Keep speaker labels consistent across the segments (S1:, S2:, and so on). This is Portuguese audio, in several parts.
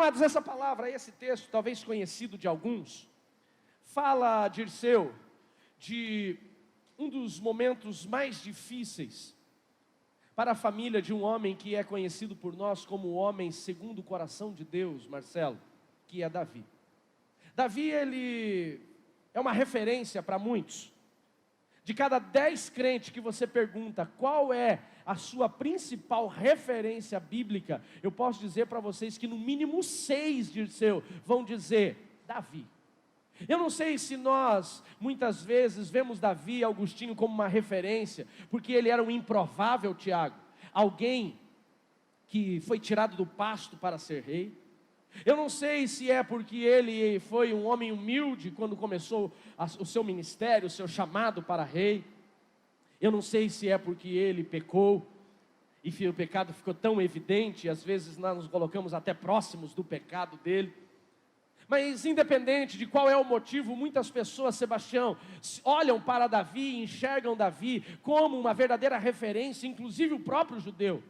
S1: Amados, essa palavra, esse texto, talvez conhecido de alguns, fala, Dirceu, de um dos momentos mais difíceis para a família de um homem que é conhecido por nós como o homem segundo o coração de Deus, Marcelo, que é Davi. Davi, ele é uma referência para muitos. De cada 10 crentes que você pergunta qual é a sua principal referência bíblica, eu posso dizer para vocês que no mínimo 6, Dirceu, vão dizer Davi. Eu não sei se nós, muitas vezes, vemos Davi e Agostinho como uma referência, porque ele era um improvável, Tiago, alguém que foi tirado do pasto para ser rei. Eu não sei se é porque ele foi um homem humilde quando começou o seu ministério, o seu chamado para rei. Eu não sei se é porque ele pecou, e o pecado ficou tão evidente, e às vezes nós nos colocamos até próximos do pecado dele. Mas independente de qual é o motivo, muitas pessoas, Sebastião, olham para Davi e enxergam Davi como uma verdadeira referência, inclusive o próprio judeu.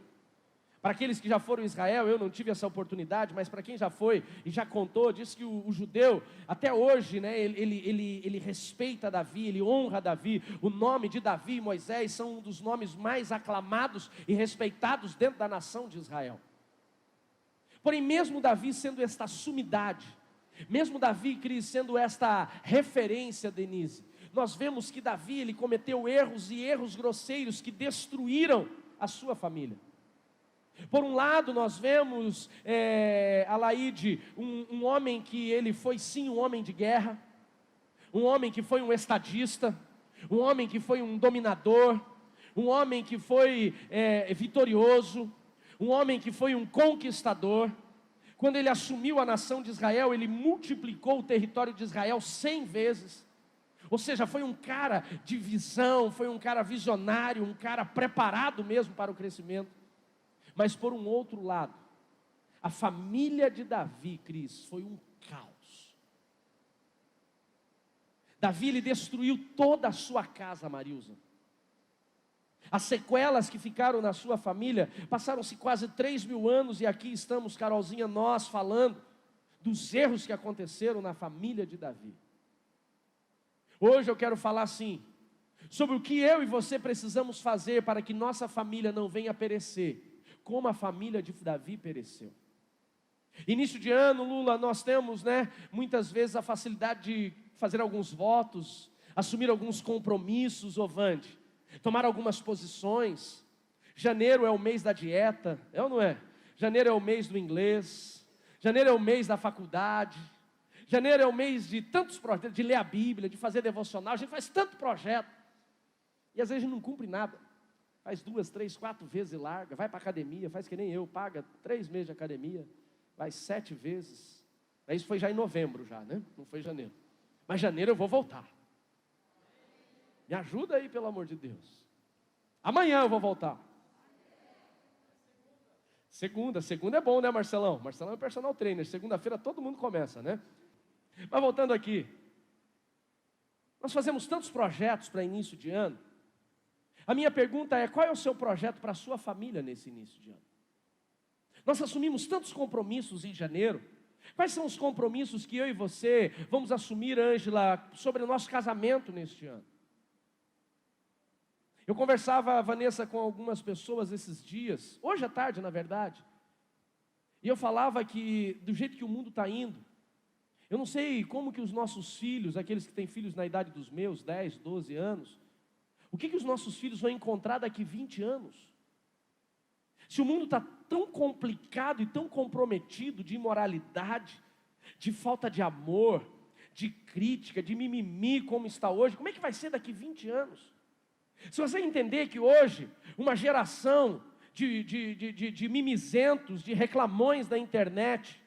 S1: Para aqueles que já foram em Israel, eu não tive essa oportunidade, mas para quem já foi e já contou, diz que o judeu, até hoje, né, ele respeita Davi, ele honra Davi. O nome de Davi e Moisés são um dos nomes mais aclamados e respeitados dentro da nação de Israel. Porém, mesmo Davi sendo esta sumidade, mesmo Davi, Cris, sendo esta referência, Denise, nós vemos que Davi, ele cometeu erros e erros grosseiros que destruíram a sua família. Por um lado, nós vemos Alaide, um homem que ele foi sim um homem de guerra, um homem que foi um estadista, um homem que foi um dominador, um homem que foi vitorioso, um homem que foi um conquistador. Quando ele assumiu a nação de Israel, ele multiplicou o território de Israel 100 vezes. Ou seja, foi um cara de visão, foi um cara visionário, um cara preparado mesmo para o crescimento. Mas por um outro lado, a família de Davi, Cris, foi um caos. Davi, ele destruiu toda a sua casa, Marilza. As sequelas que ficaram na sua família, passaram-se quase 3.000 anos, e aqui estamos, Carolzinha, nós falando dos erros que aconteceram na família de Davi. Hoje eu quero falar assim, sobre o que eu e você precisamos fazer para que nossa família não venha a perecer, como a família de Davi pereceu. Início de ano, Lula, nós temos, muitas vezes a facilidade de fazer alguns votos, assumir alguns compromissos, Ovande, tomar algumas posições. Janeiro é o mês da dieta, é ou não é? Janeiro é o mês do inglês, janeiro é o mês da faculdade, janeiro é o mês de tantos projetos, de ler a Bíblia, de fazer devocional. A gente faz tanto projeto, e às vezes a gente não cumpre nada. Faz 2, 3, 4 vezes e larga, vai para a academia, faz que nem eu, paga 3 meses de academia, vai 7 vezes. Isso foi já em novembro já, não foi em janeiro. Mas janeiro eu vou voltar. Me ajuda aí, pelo amor de Deus. Amanhã eu vou voltar. Segunda é bom, né, Marcelão? Marcelão é personal trainer, segunda-feira todo mundo começa, Mas voltando aqui, nós fazemos tantos projetos para início de ano. A minha pergunta é, qual é o seu projeto para a sua família nesse início de ano? Nós assumimos tantos compromissos em janeiro. Quais são os compromissos que eu e você vamos assumir, Ângela, sobre o nosso casamento neste ano? Eu conversava, Vanessa, com algumas pessoas esses dias, hoje à tarde, na verdade, e eu falava que, do jeito que o mundo está indo, eu não sei como que os nossos filhos, aqueles que têm filhos na idade dos meus, 10, 12 anos, o que os nossos filhos vão encontrar daqui 20 anos? Se o mundo está tão complicado e tão comprometido de imoralidade, de falta de amor, de crítica, de mimimi como está hoje, como é que vai ser daqui 20 anos? Se você entender que hoje, uma geração de mimizentos, de reclamões da internet,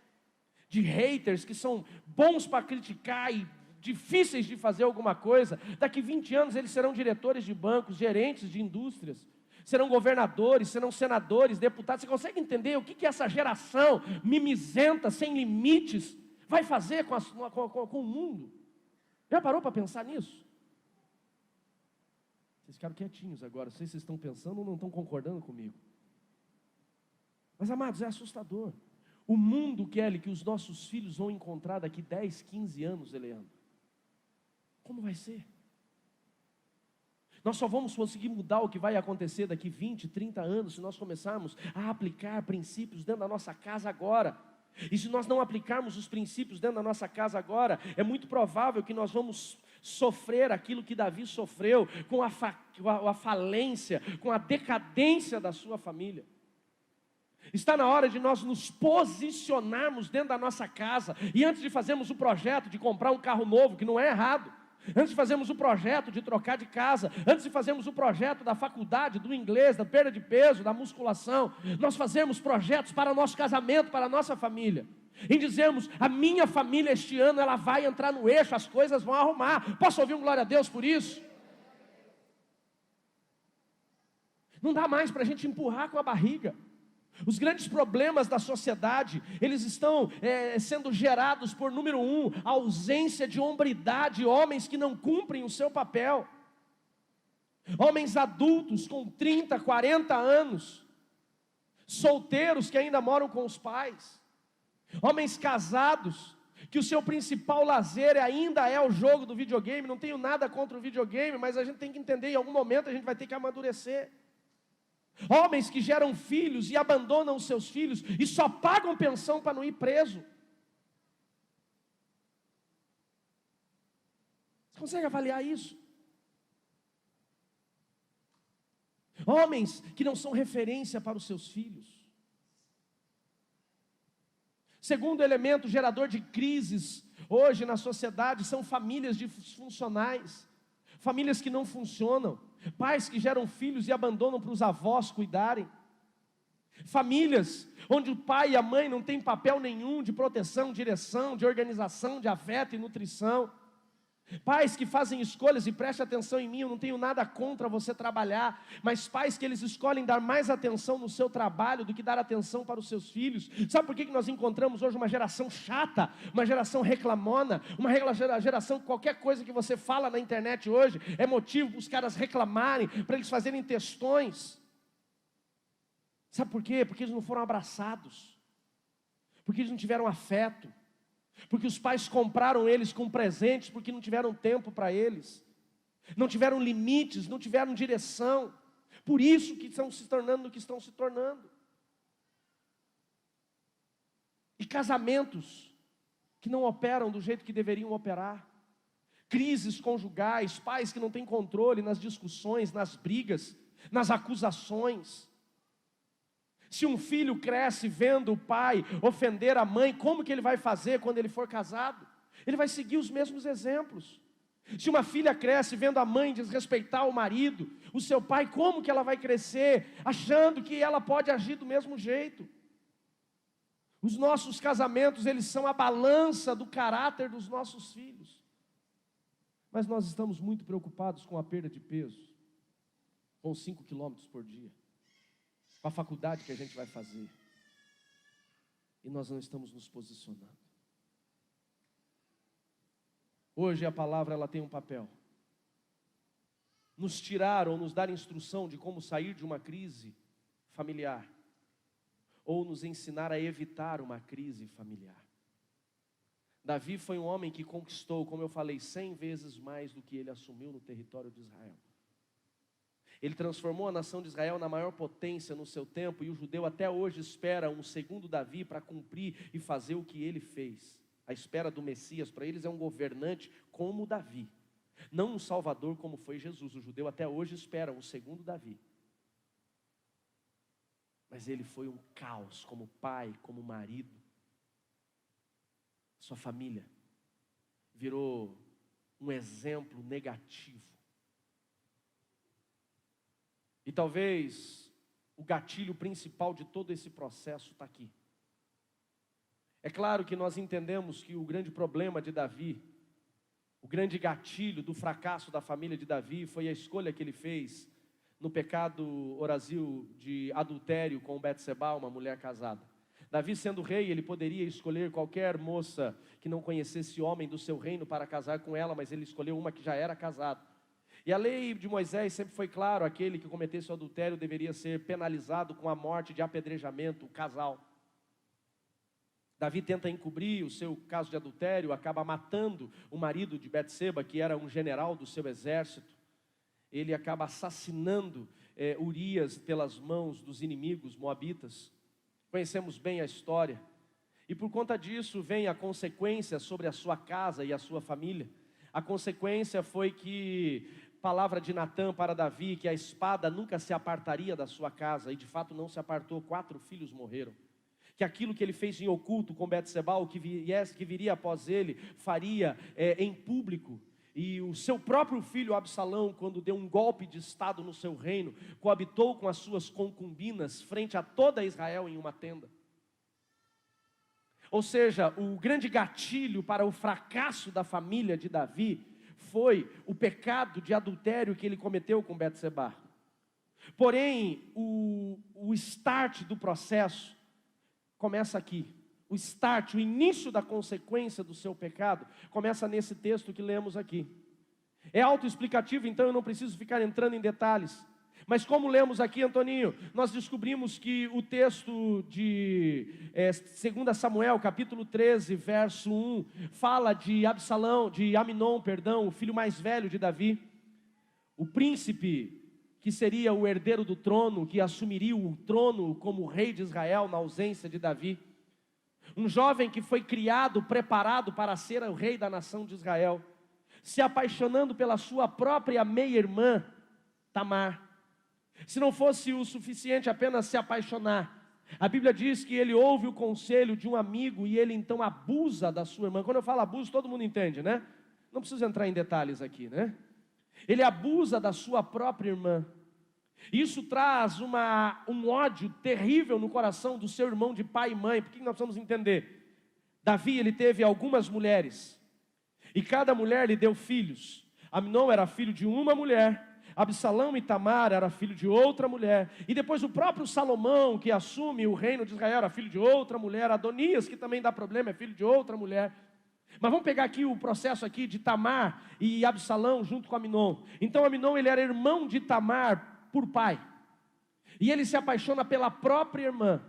S1: de haters que são bons para criticar e difíceis de fazer alguma coisa, daqui 20 anos eles serão diretores de bancos, gerentes de indústrias, serão governadores, serão senadores, deputados. Você consegue entender o que essa geração mimizenta, sem limites, vai fazer com o mundo? Já parou para pensar nisso? Vocês ficaram quietinhos agora, não sei se vocês estão pensando ou não estão concordando comigo. Mas, amados, é assustador. o mundo, Kelly, que os nossos filhos vão encontrar daqui 10, 15 anos, Eleandro? Como vai ser? Nós só vamos conseguir mudar o que vai acontecer daqui 20, 30 anos se nós começarmos a aplicar princípios dentro da nossa casa agora. E se nós não aplicarmos os princípios dentro da nossa casa agora, é muito provável que nós vamos sofrer aquilo que Davi sofreu, com a falência, com a decadência da sua família. Está na hora de nós nos posicionarmos dentro da nossa casa, e antes de fazermos o projeto de comprar um carro novo, que não é errado, antes de fazermos o projeto de trocar de casa, antes de fazermos o projeto da faculdade, do inglês, da perda de peso, da musculação, nós fazemos projetos para o nosso casamento, para a nossa família. E dizemos, a minha família este ano, ela vai entrar no eixo, as coisas vão arrumar. Posso ouvir um glória a Deus por isso? Não dá mais para a gente empurrar com a barriga. Os grandes problemas da sociedade, eles estão sendo gerados por, número 1, a ausência de hombridade, homens que não cumprem o seu papel. Homens adultos com 30, 40 anos, solteiros que ainda moram com os pais. Homens casados, que o seu principal lazer ainda é o jogo do videogame. Não tenho nada contra o videogame, mas a gente tem que entender, em algum momento a gente vai ter que amadurecer. Homens que geram filhos e abandonam os seus filhos e só pagam pensão para não ir preso. Você consegue avaliar isso? Homens que não são referência para os seus filhos. Segundo elemento gerador de crises hoje na sociedade são famílias disfuncionais, famílias que não funcionam, pais que geram filhos e abandonam para os avós cuidarem, famílias onde o pai e a mãe não têm papel nenhum de proteção, direção, de organização, de afeto e nutrição. Pais que fazem escolhas, e preste atenção em mim, eu não tenho nada contra você trabalhar, mas pais que eles escolhem dar mais atenção no seu trabalho do que dar atenção para os seus filhos. Sabe por que nós encontramos hoje uma geração chata, uma geração reclamona, uma geração que qualquer coisa que você fala na internet hoje é motivo para os caras reclamarem, para eles fazerem textões? Sabe por quê? Porque eles não foram abraçados, porque eles não tiveram afeto, porque os pais compraram eles com presentes, porque não tiveram tempo para eles, não tiveram limites, não tiveram direção. Por isso que estão se tornando o que estão se tornando. E casamentos que não operam do jeito que deveriam operar, crises conjugais, pais que não têm controle nas discussões, nas brigas, nas acusações. Se um filho cresce vendo o pai ofender a mãe, como que ele vai fazer quando ele for casado? Ele vai seguir os mesmos exemplos. Se uma filha cresce vendo a mãe desrespeitar o marido, o seu pai, como que ela vai crescer achando que ela pode agir do mesmo jeito? Os nossos casamentos, eles são a balança do caráter dos nossos filhos. Mas nós estamos muito preocupados com a perda de peso, com 5 quilômetros por dia, com a faculdade que a gente vai fazer, e nós não estamos nos posicionando. Hoje a palavra ela tem um papel: nos tirar ou nos dar instrução de como sair de uma crise familiar, ou nos ensinar a evitar uma crise familiar. Davi foi um homem que conquistou, como eu falei, 100 vezes mais do que ele assumiu no território de Israel. Ele transformou a nação de Israel na maior potência no seu tempo, e o judeu até hoje espera um segundo Davi para cumprir e fazer o que ele fez. A espera do Messias para eles é um governante como Davi, não um salvador como foi Jesus. O judeu até hoje espera um segundo Davi. Mas ele foi um caos como pai, como marido. Sua família virou um exemplo negativo. E talvez o gatilho principal de todo esse processo está aqui. É claro que nós entendemos que o grande problema de Davi, o grande gatilho do fracasso da família de Davi foi a escolha que ele fez no pecado orasil de adultério com Betsebá, uma mulher casada. Davi, sendo rei, ele poderia escolher qualquer moça que não conhecesse homem do seu reino para casar com ela, mas ele escolheu uma que já era casada. E a lei de Moisés sempre foi claro: aquele que cometesse o adultério deveria ser penalizado com a morte de apedrejamento, o casal. Davi tenta encobrir o seu caso de adultério, acaba matando o marido de Betseba, que era um general do seu exército. Ele acaba assassinando Urias pelas mãos dos inimigos moabitas. Conhecemos bem a história. E por conta disso vem a consequência sobre a sua casa e a sua família. A consequência foi que, palavra de Natã para Davi, que a espada nunca se apartaria da sua casa, e de fato não se apartou, 4 filhos morreram. Que aquilo que ele fez em oculto com Betseba, o que viria após ele, faria em público. E o seu próprio filho Absalão, quando deu um golpe de estado no seu reino, coabitou com as suas concubinas frente a toda Israel em uma tenda. Ou seja, o grande gatilho para o fracasso da família de Davi foi o pecado de adultério que ele cometeu com Betseba. Porém, o start do processo começa aqui. O start, o início da consequência do seu pecado, começa nesse texto que lemos aqui. É autoexplicativo, então eu não preciso ficar entrando em detalhes. Mas como lemos aqui, Antoninho, nós descobrimos que o texto de 2 Samuel, capítulo 13, verso 1, fala de Aminon, o filho mais velho de Davi, o príncipe que seria o herdeiro do trono, que assumiria o trono como rei de Israel na ausência de Davi. Um jovem que foi criado, preparado para ser o rei da nação de Israel, se apaixonando pela sua própria meia-irmã, Tamar. Se não fosse o suficiente apenas se apaixonar, a Bíblia diz que ele ouve o conselho de um amigo e ele então abusa da sua irmã. Quando eu falo abuso, todo mundo entende, né? Não preciso entrar em detalhes aqui, né? Ele abusa da sua própria irmã. Isso traz um ódio terrível no coração do seu irmão de pai e mãe. Por que nós precisamos entender? Davi, ele teve algumas mulheres, e cada mulher lhe deu filhos. Aminon era filho de uma mulher, Absalão e Tamar era filho de outra mulher, e depois o próprio Salomão, que assume o reino de Israel, era filho de outra mulher. Adonias, que também dá problema, é filho de outra mulher. Mas vamos pegar aqui o processo aqui de Tamar e Absalão junto com Aminon. Então Aminon, ele era irmão de Tamar por pai, e ele se apaixona pela própria irmã.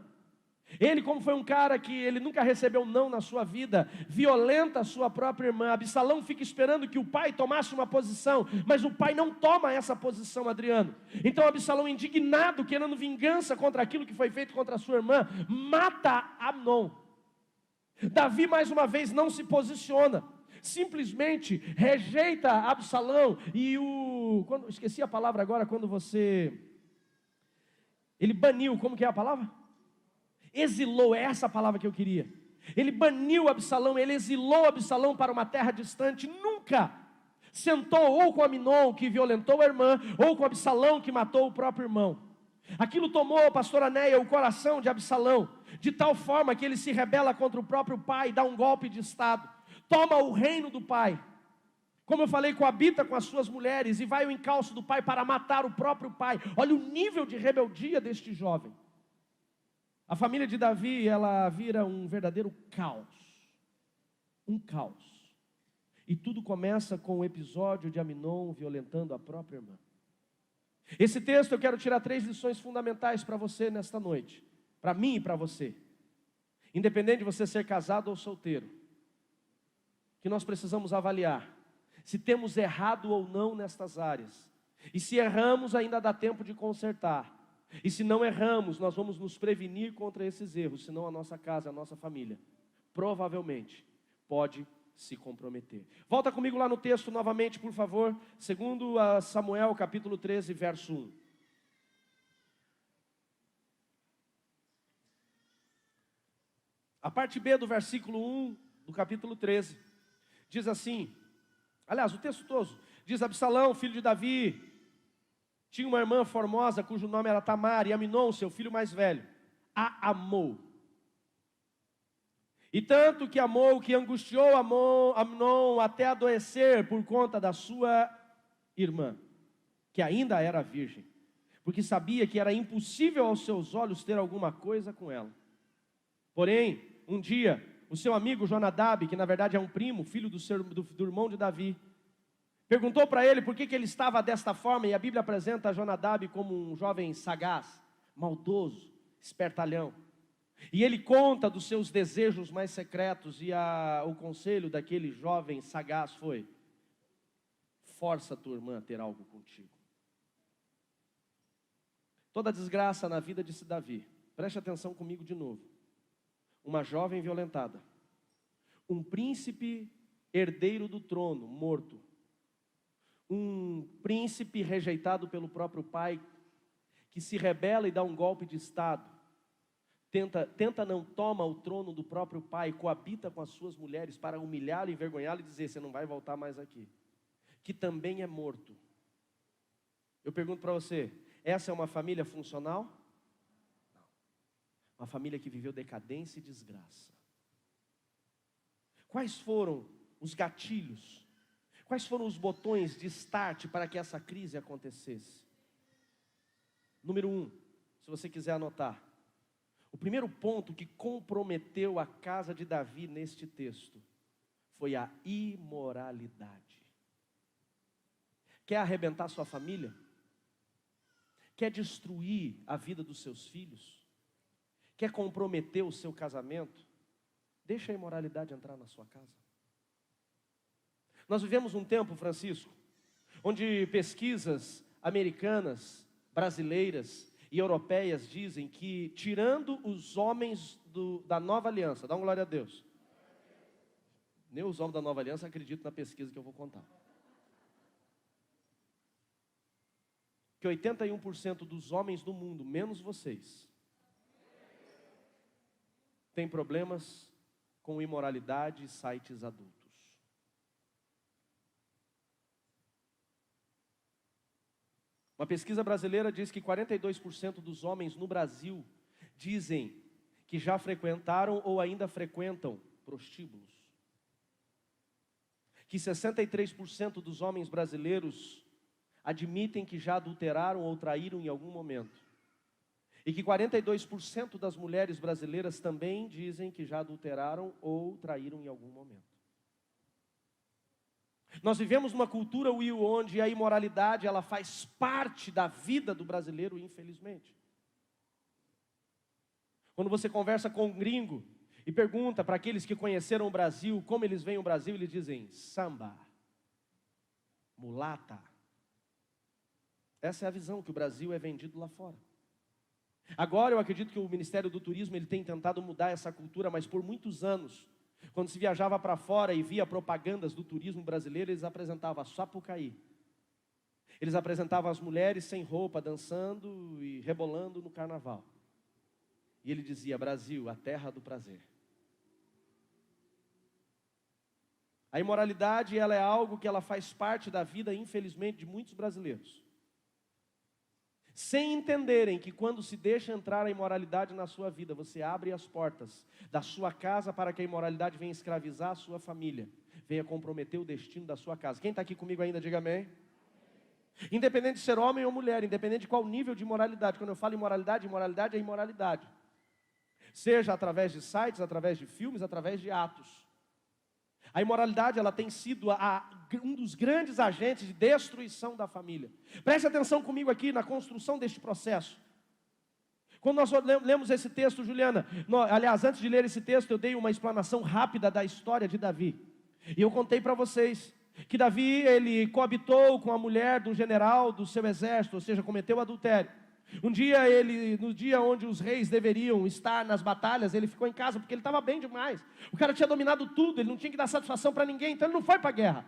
S1: Ele, como foi um cara que ele nunca recebeu não na sua vida, violenta a sua própria irmã. Absalão fica esperando que o pai tomasse uma posição, mas o pai não toma essa posição, Adriano. Então Absalão, indignado, querendo vingança contra aquilo que foi feito contra a sua irmã, mata Amnon. Davi mais uma vez não se simplesmente rejeita Absalão. E esqueci a palavra agora, ele baniu, como que é a palavra? Exilou, é essa a palavra que eu queria. Ele baniu Absalão, ele exilou Absalão para uma terra distante. Nunca sentou ou com Aminon, que violentou a irmã, ou com Absalão, que matou o próprio irmão. Aquilo tomou, pastor Anéia, o coração de Absalão, de tal forma que ele se rebela contra o próprio pai, dá um golpe de estado, toma o reino do pai. Como eu falei, coabita com as suas mulheres e vai ao encalço do pai para matar o próprio pai. Olha o nível de rebeldia deste jovem. A família de Davi, ela vira um verdadeiro caos. Um caos. E tudo começa com o episódio de Aminon violentando a própria irmã. Esse texto eu quero tirar 3 lições fundamentais para você nesta noite. Para mim e para você. Independente de você ser casado ou solteiro. Que nós precisamos avaliar se temos errado ou não nestas áreas. E se erramos, ainda dá tempo de consertar. E se não erramos, nós vamos nos prevenir contra esses erros, senão a nossa casa, a nossa família, provavelmente, pode se comprometer. Volta comigo lá no texto novamente, por favor, 2 Samuel, capítulo 13, verso 1. A parte B do versículo 1 do capítulo 13, diz assim, aliás, o texto todo, diz: Absalão, filho de Davi, tinha uma irmã formosa, cujo nome era Tamar, e Aminon, seu filho mais velho, a amou. E tanto que amou, que angustiou Aminon até adoecer por conta da sua irmã, que ainda era virgem, porque sabia que era impossível aos seus olhos ter alguma coisa com ela. Porém, um dia, o seu amigo Jonadab, que na verdade é um primo, filho do irmão de Davi, perguntou para ele por que ele estava desta forma, e a Bíblia apresenta Jonadab como um jovem sagaz, maldoso, espertalhão. E ele conta dos seus desejos mais secretos, e o conselho daquele jovem sagaz foi: força a tua irmã a ter algo contigo. Toda desgraça na vida disse Davi, preste atenção comigo de novo. Uma jovem violentada, um príncipe herdeiro do trono morto, um príncipe rejeitado pelo próprio pai, que se rebela e dá um golpe de estado, toma o trono do próprio pai, coabita com as suas mulheres para humilhá-lo, envergonhá-lo e dizer: você não vai voltar mais aqui, que também é morto. Eu pergunto para você, essa é uma família funcional? Não. Uma família que viveu decadência e desgraça. Quais foram os gatilhos? Quais foram os botões de start para que essa crise acontecesse? Número 1, se você quiser anotar. O primeiro ponto que comprometeu a casa de Davi neste texto foi a imoralidade. Quer arrebentar sua família? Quer destruir a vida dos seus filhos? Quer comprometer o seu casamento? Deixa a imoralidade entrar na sua casa. Nós vivemos um tempo, Francisco, onde pesquisas americanas, brasileiras e europeias dizem que, tirando os homens da Nova Aliança, dá uma glória a Deus. Nem os homens da Nova Aliança acreditam na pesquisa que eu vou contar. Que 81% dos homens do mundo, menos vocês, têm problemas com imoralidade e sites adultos. Uma pesquisa brasileira diz que 42% dos homens no Brasil dizem que já frequentaram ou ainda frequentam prostíbulos. Que 63% dos homens brasileiros admitem que já adulteraram ou traíram em algum momento. E que 42% das mulheres brasileiras também dizem que já adulteraram ou traíram em algum momento. Nós vivemos numa cultura, Will, onde a imoralidade ela faz parte da vida do brasileiro, infelizmente. Quando você conversa com um gringo e pergunta para aqueles que conheceram o Brasil, como eles veem o Brasil, eles dizem: samba, mulata. Essa é a visão que o Brasil é vendido lá fora. Agora eu acredito que o Ministério do Turismo ele tem tentado mudar essa cultura, mas por muitos anos, quando se viajava para fora e via propagandas do turismo brasileiro, eles apresentavam a Sapucaí. Eles apresentavam as mulheres sem roupa, dançando e rebolando no carnaval. E ele dizia: Brasil, a terra do prazer. A imoralidade ela é algo que ela faz parte da vida, infelizmente, de muitos brasileiros. Sem entenderem que quando se deixa entrar a imoralidade na sua vida, você abre as portas da sua casa para que a imoralidade venha escravizar a sua família, venha comprometer o destino da sua casa. Quem está aqui comigo ainda, diga amém. Independente de ser homem ou mulher, independente de qual nível de imoralidade. Quando eu falo imoralidade, imoralidade é imoralidade. Seja através de sites, através de filmes, através de atos. A imoralidade ela tem sido um dos grandes agentes de destruição da família. Preste atenção comigo aqui na construção deste processo. Quando nós lemos esse texto, Juliana, aliás, antes de ler esse texto, eu dei uma explanação rápida da história de Davi. E eu contei para vocês que Davi, ele coabitou com a mulher do general do seu exército, ou seja, cometeu adultério. Um dia no dia onde os reis deveriam estar nas batalhas, ele ficou em casa porque ele estava bem demais. O cara tinha dominado tudo, ele não tinha que dar satisfação para ninguém, então ele não foi para a guerra.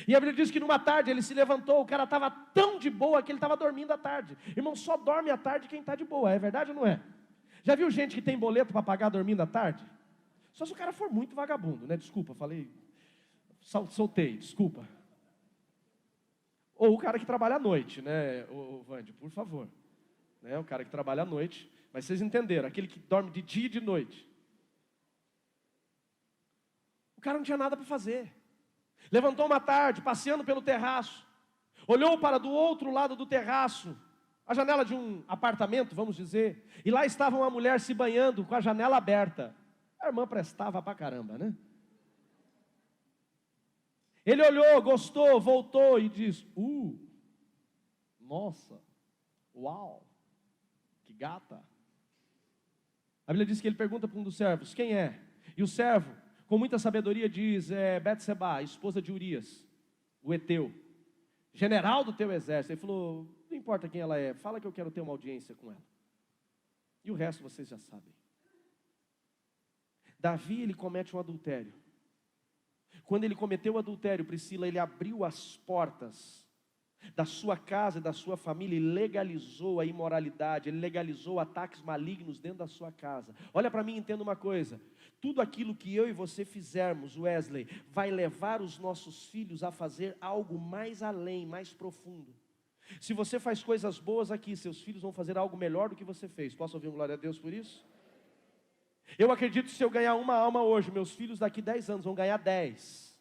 S1: E a Bíblia diz que numa tarde ele se levantou, o cara estava tão de boa que ele estava dormindo à tarde. Irmão, só dorme à tarde quem está de boa, é verdade ou não é? Já viu gente que tem boleto para pagar dormindo à tarde? Só se o cara for muito vagabundo, né? Desculpa, falei, soltei, desculpa. Ou o cara que trabalha à noite, né, Vande, por favor. O cara que trabalha à noite, mas vocês entenderam, aquele que dorme de dia e de noite. O cara não tinha nada para fazer. Levantou uma tarde, passeando pelo terraço, olhou para do outro lado do terraço, a janela de um apartamento, vamos dizer, e lá estava uma mulher se banhando com a janela aberta. A irmã prestava pra caramba, né? Ele olhou, gostou, voltou e disse: nossa, uau, que gata. A Bíblia diz que ele pergunta para um dos servos, quem é? E o servo, com muita sabedoria, diz, é Betseba, esposa de Urias, o heteu, general do teu exército. Ele falou, não importa quem ela é, fala que eu quero ter uma audiência com ela. E o resto vocês já sabem. Davi, ele comete um adultério. Quando ele cometeu o adultério, Priscila, ele abriu as portas da sua casa e da sua família e legalizou a imoralidade, ele legalizou ataques malignos dentro da sua casa. Olha para mim e entenda uma coisa, tudo aquilo que eu e você fizermos, Wesley, vai levar os nossos filhos a fazer algo mais além, mais profundo. Se você faz coisas boas aqui, seus filhos vão fazer algo melhor do que você fez. Posso ouvir um glória a Deus por isso? Eu acredito que se eu ganhar uma alma hoje, meus filhos daqui 10 anos vão ganhar 10.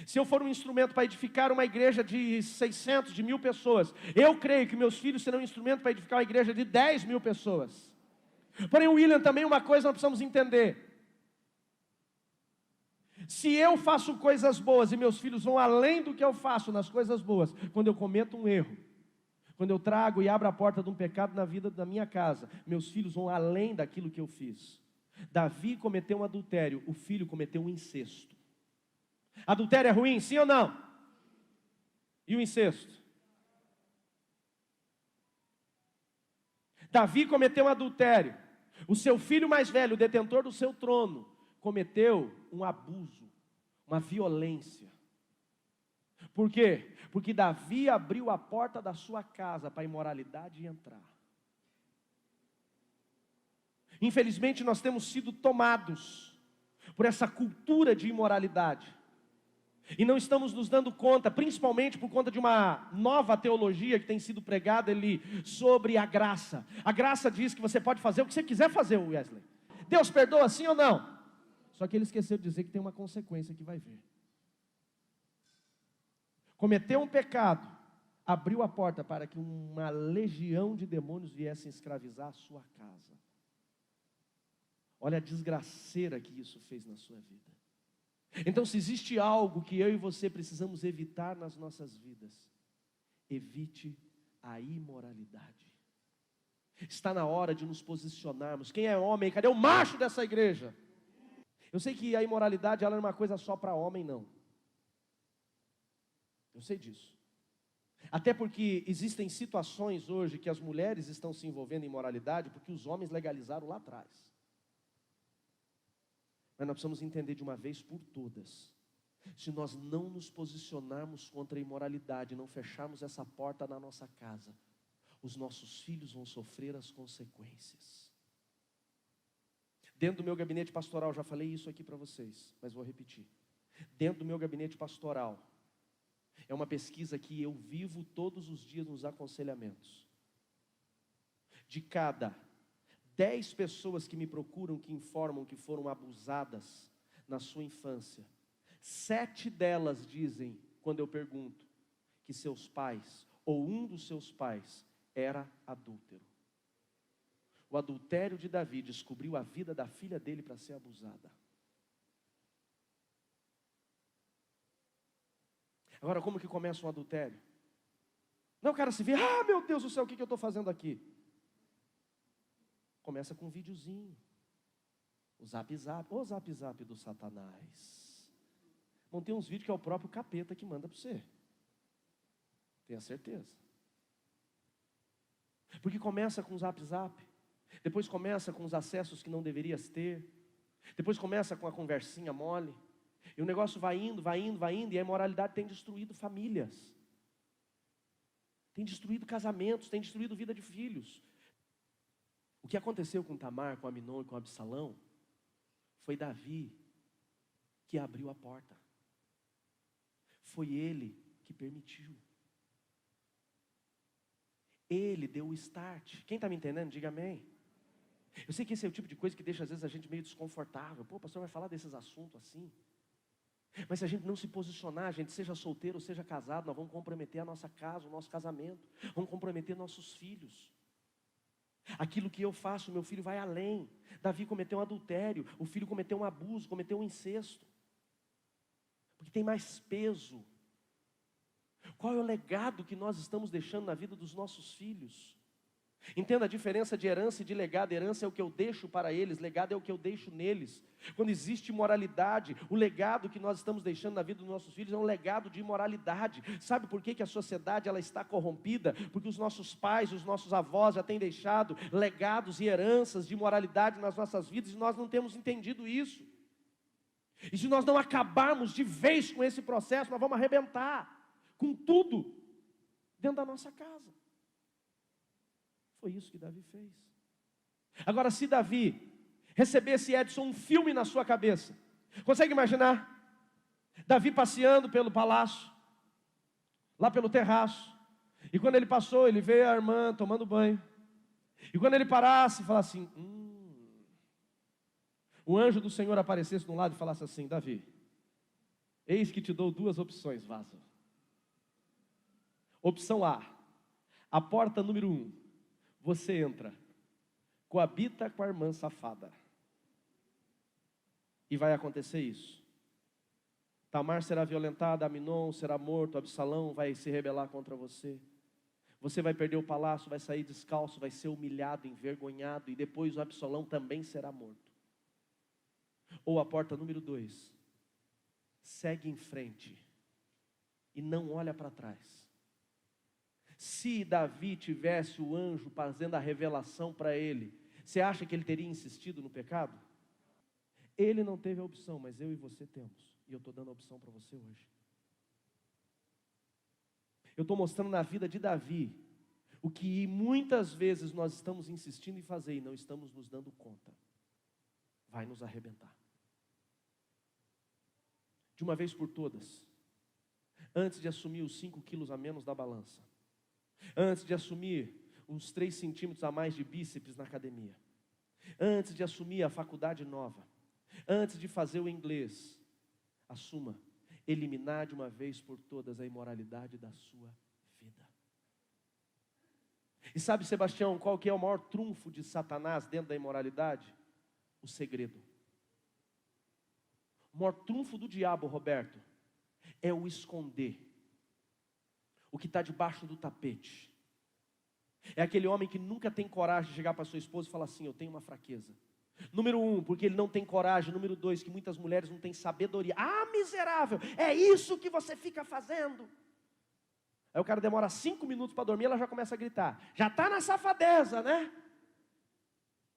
S1: Se eu for um instrumento para edificar uma igreja de 600, de 1000 pessoas, eu creio que meus filhos serão um instrumento para edificar uma igreja de 10.000 pessoas. Porém, William, também uma coisa nós precisamos entender. Se eu faço coisas boas e meus filhos vão além do que eu faço nas coisas boas, quando eu cometo um erro, quando eu trago e abro a porta de um pecado na vida da minha casa, meus filhos vão além daquilo que eu fiz. Davi cometeu um adultério, o filho cometeu um incesto. Adultério é ruim, sim ou não? E o incesto? Davi cometeu um adultério. O seu filho mais velho, o detentor do seu trono, cometeu um abuso, uma violência. Por quê? Porque Davi abriu a porta da sua casa para a imoralidade entrar. Infelizmente nós temos sido tomados por essa cultura de imoralidade. E não estamos nos dando conta, principalmente por conta de uma nova teologia que tem sido pregada ali sobre a graça. A graça diz que você pode fazer o que você quiser fazer, Wesley. Deus perdoa sim ou não? Só que ele esqueceu de dizer que tem uma consequência que vai vir. Cometeu um pecado, abriu a porta para que uma legião de demônios viessem escravizar a sua casa. Olha a desgraceira que isso fez na sua vida. Então, se existe algo que eu e você precisamos evitar nas nossas vidas, evite a imoralidade. Está na hora de nos posicionarmos. Quem é homem? Cadê o macho dessa igreja? Eu sei que a imoralidade ela não é uma coisa só para homem, não. Eu sei disso. Até porque existem situações hoje que as mulheres estão se envolvendo em imoralidade porque os homens legalizaram lá atrás. Mas nós precisamos entender de uma vez por todas, se nós não nos posicionarmos contra a imoralidade, não fecharmos essa porta na nossa casa, os nossos filhos vão sofrer as consequências. Dentro do meu gabinete pastoral, já falei isso aqui para vocês, mas vou repetir. Dentro do meu gabinete pastoral, é uma pesquisa que eu vivo todos os dias nos aconselhamentos. De cada 10 pessoas que me procuram, que informam que foram abusadas na sua infância, 7 delas dizem, quando eu pergunto, que seus pais, ou um dos seus pais, era adúltero. O adultério de Davi descobriu a vida da filha dele para ser abusada. Agora, como que começa um adultério? Não, o cara se vê, meu Deus do céu, o que eu estou fazendo aqui? Começa com um videozinho. O zap zap do Satanás. Vão ter uns vídeos que é o próprio capeta que manda para você. Tenha certeza. Porque começa com o zap zap. Depois começa com os acessos que não deverias ter. Depois começa com a conversinha mole. E o negócio vai indo. E a imoralidade tem destruído famílias. Tem destruído casamentos. Tem destruído vida de filhos. O que aconteceu com Tamar, com Aminon e com Absalão, foi Davi que abriu a porta. Foi ele que permitiu. Ele deu o start. Quem está me entendendo? Diga amém. Eu sei que esse é o tipo de coisa que deixa às vezes a gente meio desconfortável. Pô, o pastor vai falar desses assuntos assim. Mas se a gente não se posicionar, a gente seja solteiro ou seja casado, nós vamos comprometer a nossa casa, o nosso casamento. Vamos comprometer nossos filhos. Aquilo que eu faço, meu filho vai além. Davi cometeu um adultério, o filho cometeu um abuso, cometeu um incesto. Porque tem mais peso. Qual é o legado que nós estamos deixando na vida dos nossos filhos? Entenda a diferença de herança e de legado. Herança é o que eu deixo para eles, legado é o que eu deixo neles. Quando existe imoralidade, o legado que nós estamos deixando na vida dos nossos filhos é um legado de imoralidade. Sabe por que a sociedade ela está corrompida? Porque os nossos pais, os nossos avós já têm deixado legados e heranças de imoralidade nas nossas vidas e nós não temos entendido isso. E se nós não acabarmos de vez com esse processo, nós vamos arrebentar com tudo dentro da nossa casa. Foi isso que Davi fez. Agora, se Davi recebesse, Edson, um filme na sua cabeça, consegue imaginar? Davi passeando pelo palácio, lá pelo terraço, e quando ele passou, ele veio a irmã tomando banho, e quando ele parasse, falasse assim, o anjo do Senhor aparecesse de um lado e falasse assim, Davi, eis que te dou duas opções, vaza. Opção a porta número 1, você entra, coabita com a irmã safada. E vai acontecer isso. Tamar será violentada, Aminon será morto, Absalão vai se rebelar contra você. Você vai perder o palácio, vai sair descalço, vai ser humilhado, envergonhado, e depois o Absalão também será morto. Ou a porta número 2, segue em frente e não olha para trás. Se Davi tivesse o anjo fazendo a revelação para ele, você acha que ele teria insistido no pecado? Ele não teve a opção, mas eu e você temos. E eu estou dando a opção para você hoje. Eu estou mostrando na vida de Davi o que muitas vezes nós estamos insistindo em fazer e não estamos nos dando conta. Vai nos arrebentar. De uma vez por todas, antes de assumir os 5 quilos a menos da balança, antes de assumir uns 3 centímetros a mais de bíceps na academia, antes de assumir a faculdade nova, antes de fazer o inglês, assuma eliminar de uma vez por todas a imoralidade da sua vida. E sabe, Sebastião, qual que é o maior trunfo de Satanás dentro da imoralidade? O segredo. O maior trunfo do diabo, Roberto, é o esconder o que está debaixo do tapete. É aquele homem que nunca tem coragem de chegar para sua esposa e falar assim, eu tenho uma fraqueza. Número 1, porque ele não tem coragem. Número 2, que muitas mulheres não têm sabedoria. Ah, miserável, é isso que você fica fazendo. Aí o cara demora 5 minutos para dormir, ela já começa a gritar. Já está na safadeza, né?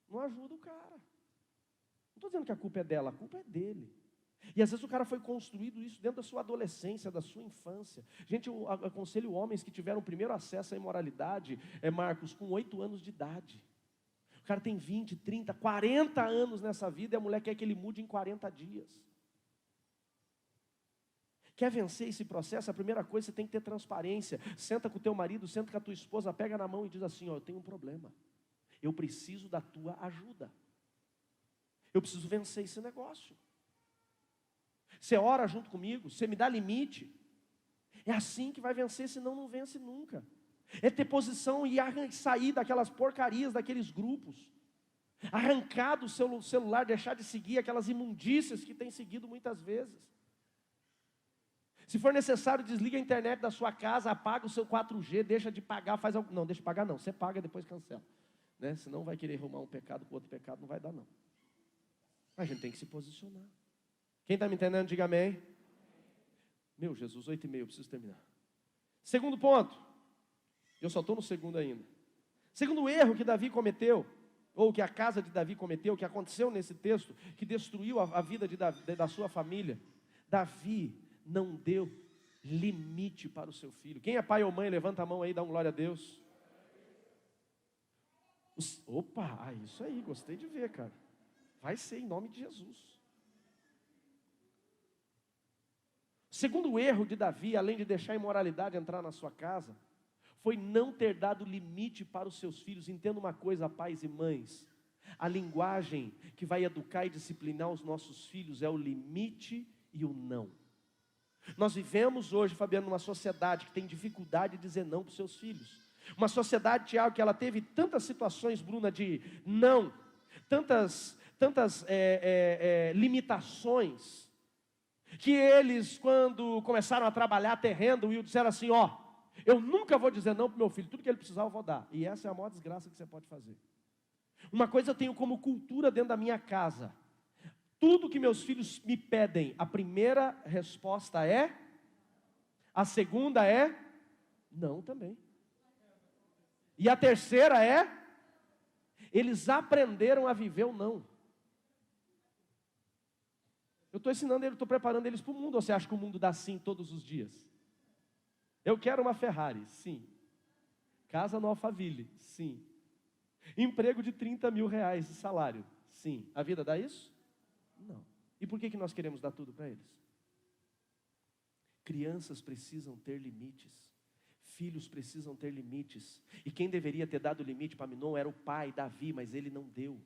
S1: Não ajuda o cara. Não estou dizendo que a culpa é dela, a culpa é dele. E às vezes o cara foi construído isso dentro da sua adolescência, da sua infância. Gente, eu aconselho homens que tiveram o primeiro acesso à imoralidade, Marcos, com 8 anos de idade. O cara tem 20, 30, 40 anos nessa vida e a mulher quer que ele mude em 40 dias. Quer vencer esse processo? A primeira coisa, você tem que ter transparência. Senta com o teu marido, senta com a tua esposa, pega na mão e diz assim, eu tenho um problema. Eu preciso da tua ajuda. Eu preciso vencer esse negócio. Você ora junto comigo, você me dá limite. É assim que vai vencer, senão não vence nunca. É ter posição e sair daquelas porcarias, daqueles grupos. Arrancar do seu celular, deixar de seguir aquelas imundícias que tem seguido muitas vezes. Se for necessário, desliga a internet da sua casa, apaga o seu 4G, deixa de pagar, faz algo. Não, deixa de pagar não, você paga e depois cancela. Né? Senão vai querer arrumar um pecado com outro pecado, não vai dar não. A gente tem que se posicionar. Quem está me entendendo, diga amém. Meu Jesus, 8h30, eu preciso terminar. Segundo ponto. Eu só estou no segundo ainda. Segundo erro que Davi cometeu, ou que a casa de Davi cometeu, que aconteceu nesse texto, que destruiu a vida da sua família. Davi não deu limite para o seu filho. Quem é pai ou mãe, levanta a mão aí, dá um glória a Deus. Opa, isso aí, gostei de ver, cara. Vai ser em nome de Jesus. Segundo erro de Davi, além de deixar a imoralidade entrar na sua casa, foi não ter dado limite para os seus filhos. Entenda uma coisa, pais e mães, a linguagem que vai educar e disciplinar os nossos filhos é o limite e o não. Nós vivemos hoje, Fabiano, numa sociedade que tem dificuldade de dizer não para os seus filhos. Uma sociedade, Tiago, que ela teve tantas situações, Bruna, de não, tantas limitações, que eles, quando começaram a trabalhar terreno, disseram assim, Eu nunca vou dizer não para o meu filho, tudo que ele precisar eu vou dar. E essa é a maior desgraça que você pode fazer. Uma coisa eu tenho como cultura dentro da minha casa. Tudo que meus filhos me pedem, a primeira resposta é, a segunda é, não também. E a terceira é, eles aprenderam a viver o não. Eu estou ensinando eles, estou preparando eles para o mundo. Ou você acha que o mundo dá sim todos os dias? Eu quero uma Ferrari, sim. Casa no Alphaville, sim. Emprego de 30 mil reais de salário, sim. A vida dá isso? Não. E por que nós queremos dar tudo para eles? Crianças precisam ter limites. Filhos precisam ter limites. E quem deveria ter dado limite para Aminon era o pai, Davi, mas ele não deu.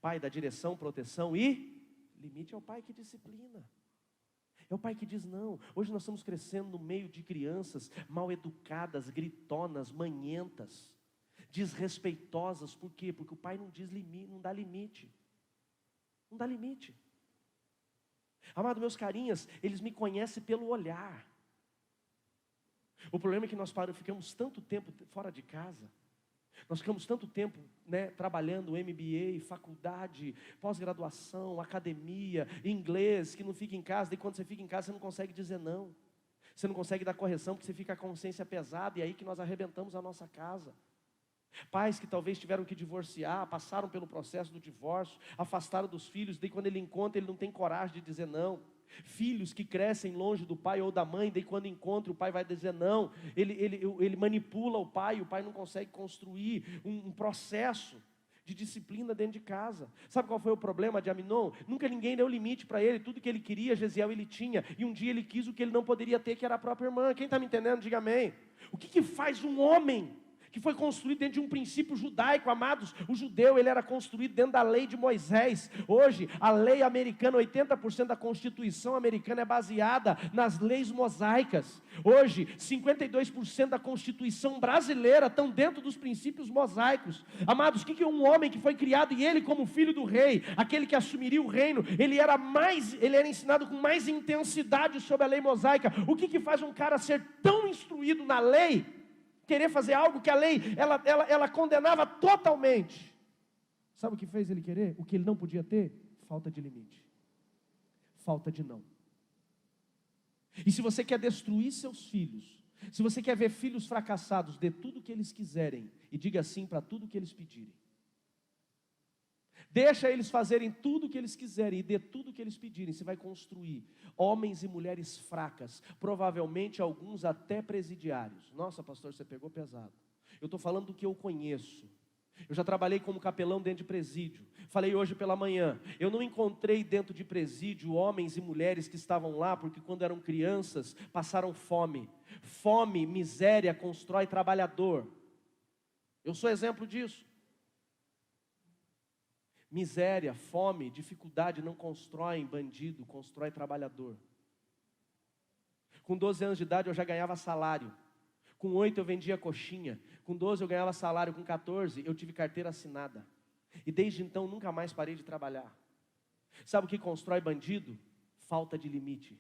S1: Pai da direção, proteção e limite é o pai que disciplina. É o pai que diz não. Hoje nós estamos crescendo no meio de crianças mal educadas, gritonas, manhentas, desrespeitosas. Por quê? Porque o pai não diz limite, não dá limite. Não dá limite. Amado, meus carinhas, eles me conhecem pelo olhar. O problema é que nós ficamos tanto tempo fora de casa. Nós ficamos tanto tempo, trabalhando MBA, faculdade, pós-graduação, academia, inglês, que não fica em casa. E quando você fica em casa, você não consegue dizer não. Você não consegue dar correção, porque você fica com a consciência pesada. E é aí que nós arrebentamos a nossa casa. Pais que talvez tiveram que divorciar, passaram pelo processo do divórcio, afastaram dos filhos. Daí quando ele encontra, ele não tem coragem de dizer não. Filhos que crescem longe do pai ou da mãe, daí quando encontra o pai vai dizer não, ele manipula o pai não consegue construir um processo de disciplina dentro de casa. Sabe qual foi o problema de Aminon? Nunca ninguém deu limite para ele, tudo que ele queria, Gesiel ele tinha, e um dia ele quis o que ele não poderia ter, que era a própria irmã. Quem está me entendendo, diga amém. O que faz um homem que foi construído dentro de um princípio judaico, amados? O judeu, ele era construído dentro da lei de Moisés. Hoje, a lei americana, 80% da Constituição americana é baseada nas leis mosaicas. Hoje, 52% da Constituição brasileira estão dentro dos princípios mosaicos. Amados, o que um homem que foi criado, e ele como filho do rei, aquele que assumiria o reino, ele era ensinado com mais intensidade sobre a lei mosaica. O que faz um cara ser tão instruído na lei, querer fazer algo que a lei, ela condenava totalmente? Sabe o que fez ele querer? O que ele não podia ter? Falta de limite. Falta de não. E se você quer destruir seus filhos, se você quer ver filhos fracassados, dê tudo o que eles quiserem e diga sim para tudo o que eles pedirem. Deixa eles fazerem tudo o que eles quiserem e dê tudo o que eles pedirem. Você vai construir homens e mulheres fracas, provavelmente alguns até presidiários. Nossa, pastor, você pegou pesado. Eu estou falando do que eu conheço. Eu já trabalhei como capelão dentro de presídio. Falei hoje pela manhã, eu não encontrei dentro de presídio homens e mulheres que estavam lá porque quando eram crianças passaram fome. Fome, miséria constrói trabalhador. Eu sou exemplo disso. Miséria, fome, dificuldade não constroem bandido, constrói trabalhador. Com 12 anos de idade eu já ganhava salário. Com 8 eu vendia coxinha. Com 12 eu ganhava salário. Com 14 eu tive carteira assinada. E desde então nunca mais parei de trabalhar. Sabe o que constrói bandido? Falta de limite.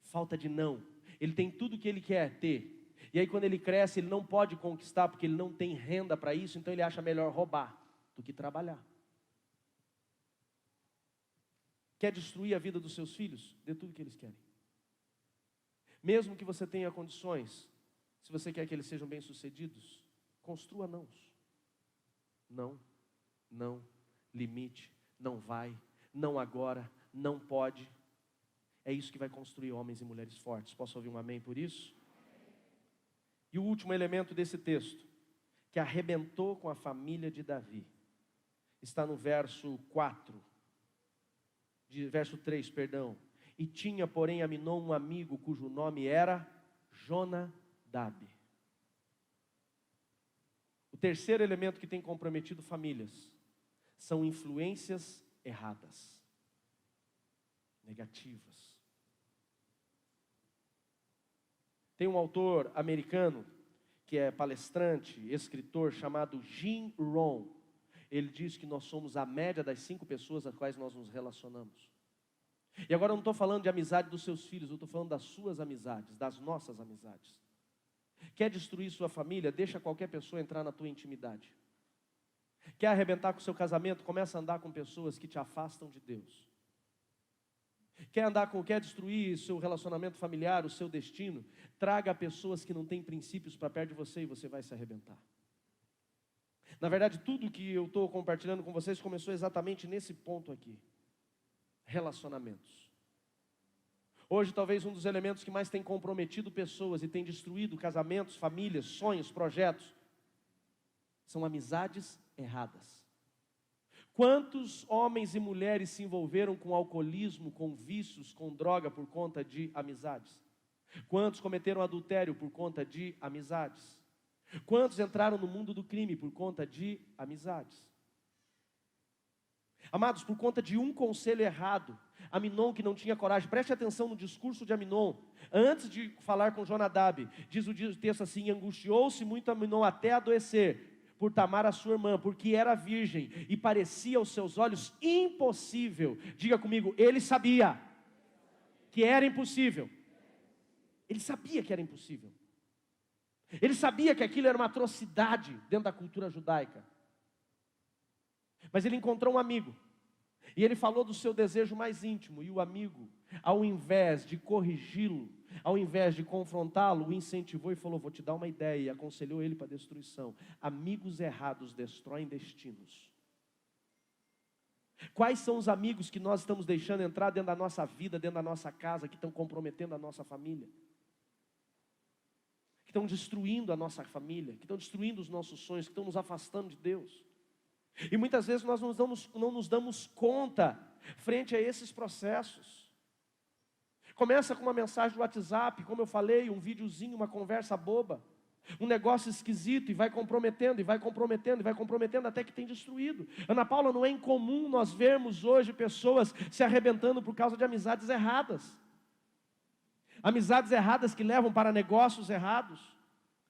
S1: Falta de não. Ele tem tudo o que ele quer ter. E aí quando ele cresce ele não pode conquistar porque ele não tem renda para isso. Então ele acha melhor roubar do que trabalhar. Quer destruir a vida dos seus filhos? Dê tudo o que eles querem. Mesmo que você tenha condições, se você quer que eles sejam bem-sucedidos, construa nãos. Não, não, limite, não vai, não agora, não pode. É isso que vai construir homens e mulheres fortes. Posso ouvir um amém por isso? E o último elemento desse texto, que arrebentou com a família de Davi, está no verso 3, perdão. E tinha, porém, Aminon um amigo cujo nome era Jonadab. O terceiro elemento que tem comprometido famílias são influências erradas, negativas. Tem um autor americano que é palestrante, escritor, chamado Jim Rohn. Ele diz que nós somos a média das 5 pessoas às quais nós nos relacionamos. E agora eu não estou falando de amizade dos seus filhos, eu estou falando das suas amizades, das nossas amizades. Quer destruir sua família? Deixa qualquer pessoa entrar na tua intimidade. Quer arrebentar com o seu casamento? Começa a andar com pessoas que te afastam de Deus. Quer destruir seu relacionamento familiar, o seu destino? Traga pessoas que não têm princípios para perto de você e você vai se arrebentar. Na verdade, tudo que eu estou compartilhando com vocês começou exatamente nesse ponto aqui. Relacionamentos. Hoje, talvez um dos elementos que mais tem comprometido pessoas e tem destruído casamentos, famílias, sonhos, projetos, são amizades erradas. Quantos homens e mulheres se envolveram com alcoolismo, com vícios, com droga por conta de amizades? Quantos cometeram adultério por conta de amizades? Quantos entraram no mundo do crime por conta de amizades? Amados, por conta de um conselho errado, Aminon, que não tinha coragem, preste atenção no discurso de Aminon, antes de falar com Jonadab, diz o texto assim: angustiou-se muito Aminon até adoecer, por Tamar a sua irmã, porque era virgem, e parecia aos seus olhos impossível. Diga comigo, ele sabia que era impossível. Ele sabia que era impossível. Ele sabia que aquilo era uma atrocidade dentro da cultura judaica. Mas ele encontrou um amigo, e ele falou do seu desejo mais íntimo, e o amigo, ao invés de corrigi-lo, ao invés de confrontá-lo, o incentivou e falou: vou te dar uma ideia, e aconselhou ele para a destruição. Amigos errados destroem destinos. Quais são os amigos que nós estamos deixando entrar dentro da nossa vida, dentro da nossa casa, que estão comprometendo a nossa família? Que estão destruindo a nossa família, que estão destruindo os nossos sonhos, que estão nos afastando de Deus. E muitas vezes nós não nos damos conta frente a esses processos. Começa com uma mensagem do WhatsApp, como eu falei, um videozinho, uma conversa boba, um negócio esquisito, e vai comprometendo, e vai comprometendo, e vai comprometendo, até que tem destruído. Ana Paula, não é incomum nós vermos hoje pessoas se arrebentando por causa de amizades erradas. Amizades erradas que levam para negócios errados.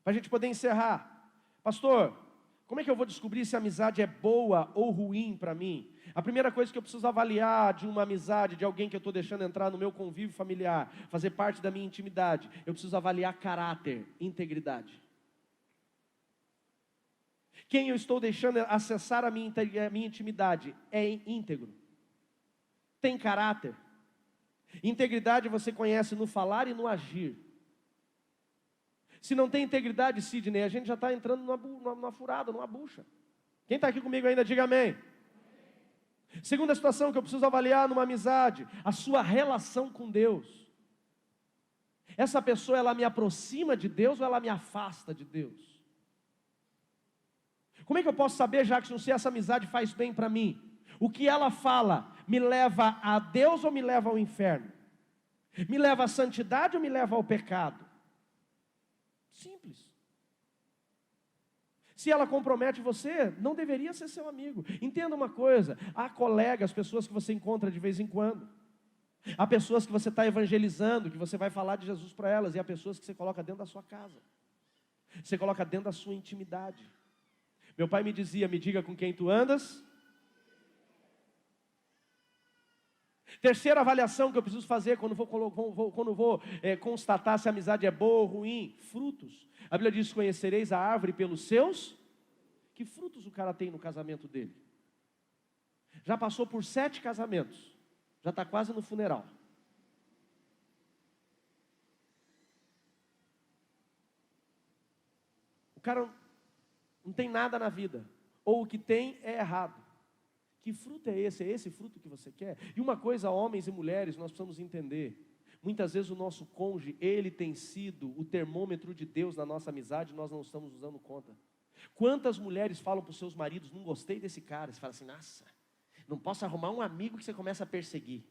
S1: Para a gente poder encerrar. Pastor, como é que eu vou descobrir se a amizade é boa ou ruim para mim? A primeira coisa que eu preciso avaliar de uma amizade, de alguém que eu estou deixando entrar no meu convívio familiar, fazer parte da minha intimidade, eu preciso avaliar caráter, integridade. Quem eu estou deixando acessar a minha intimidade é íntegro, tem caráter. Integridade você conhece no falar e no agir. Se não tem integridade, Sidney, a gente já está entrando numa furada, numa bucha. Quem está aqui comigo ainda, diga amém. Segunda situação que eu preciso avaliar numa amizade: a sua relação com Deus. Essa pessoa, ela me aproxima de Deus ou ela me afasta de Deus? Como é que eu posso saber, Jackson, se essa amizade faz bem para mim? O que ela fala me leva a Deus ou me leva ao inferno? Me leva à santidade ou me leva ao pecado? Simples. Se ela compromete você, não deveria ser seu amigo. Entenda uma coisa: há colegas, pessoas que você encontra de vez em quando. Há pessoas que você está evangelizando, que você vai falar de Jesus para elas. E há pessoas que você coloca dentro da sua casa. Você coloca dentro da sua intimidade. Meu pai me dizia: me diga com quem tu andas. Terceira avaliação que eu preciso fazer quando vou constatar se a amizade é boa ou ruim: frutos. A Bíblia diz: conhecereis a árvore pelos seus. Que frutos o cara tem no casamento dele? Já passou por 7 casamentos, já está quase no funeral. O cara não tem nada na vida, ou o que tem é errado. Que fruto é esse? É esse fruto que você quer? E uma coisa, homens e mulheres, nós precisamos entender: muitas vezes o nosso cônjuge, ele tem sido o termômetro de Deus na nossa amizade, nós não estamos nos dando conta. Quantas mulheres falam para os seus maridos: não gostei desse cara? Você fala assim: nossa, não posso arrumar um amigo, que você começa a perseguir.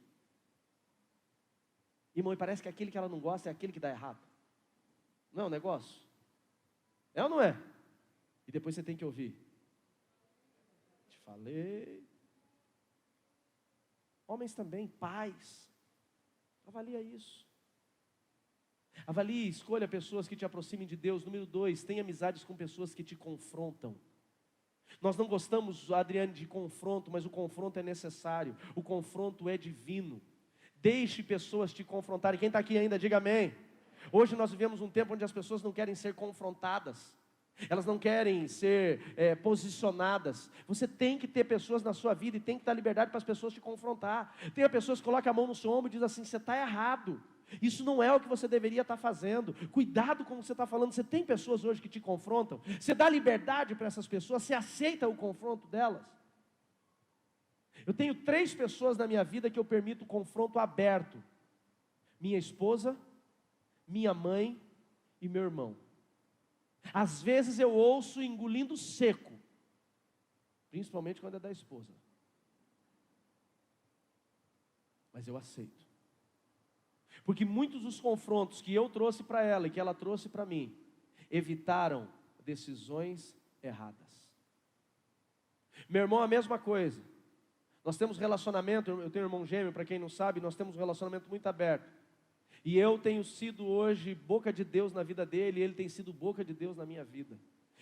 S1: Irmão, e parece que aquele que ela não gosta é aquele que dá errado. Não é um negócio? É ou não é? E depois você tem que ouvir: te falei. Homens também, pais, avalia isso. Avalie, escolha pessoas que te aproximem de Deus. Número 2, tenha amizades com pessoas que te confrontam. Nós não gostamos, Adriane, de confronto, mas o confronto é necessário. O confronto é divino. Deixe pessoas te confrontarem. Quem está aqui ainda, diga amém. Hoje nós vivemos um tempo onde as pessoas não querem ser confrontadas. Elas não querem ser posicionadas. Você tem que ter pessoas na sua vida e tem que dar liberdade para as pessoas te confrontar. Tem pessoas que colocam a mão no seu ombro e dizem assim: você está errado. Isso não é o que você deveria estar fazendo. Cuidado com o que você está falando. Você tem pessoas hoje que te confrontam. Você dá liberdade para essas pessoas. Você aceita o confronto delas. Eu tenho 3 pessoas na minha vida que eu permito confronto aberto: minha esposa, minha mãe e meu irmão. Às vezes eu ouço engolindo seco, principalmente quando é da esposa, mas eu aceito, porque muitos dos confrontos que eu trouxe para ela e que ela trouxe para mim, evitaram decisões erradas. Meu irmão, a mesma coisa. Nós temos relacionamento, eu tenho um irmão gêmeo, para quem não sabe, nós temos um relacionamento muito aberto. E eu tenho sido hoje boca de Deus na vida dele, e ele tem sido boca de Deus na minha vida.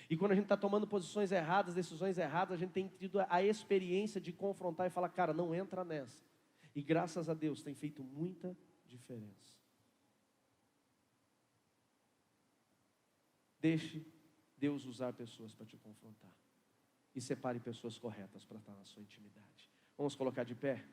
S1: E quando a gente está tomando posições erradas, decisões erradas, a gente tem tido a experiência de confrontar e falar: cara, não entra nessa. E graças a Deus tem feito muita diferença. Deixe Deus usar pessoas para te confrontar. E separe pessoas corretas para estar na sua intimidade. Vamos colocar de pé?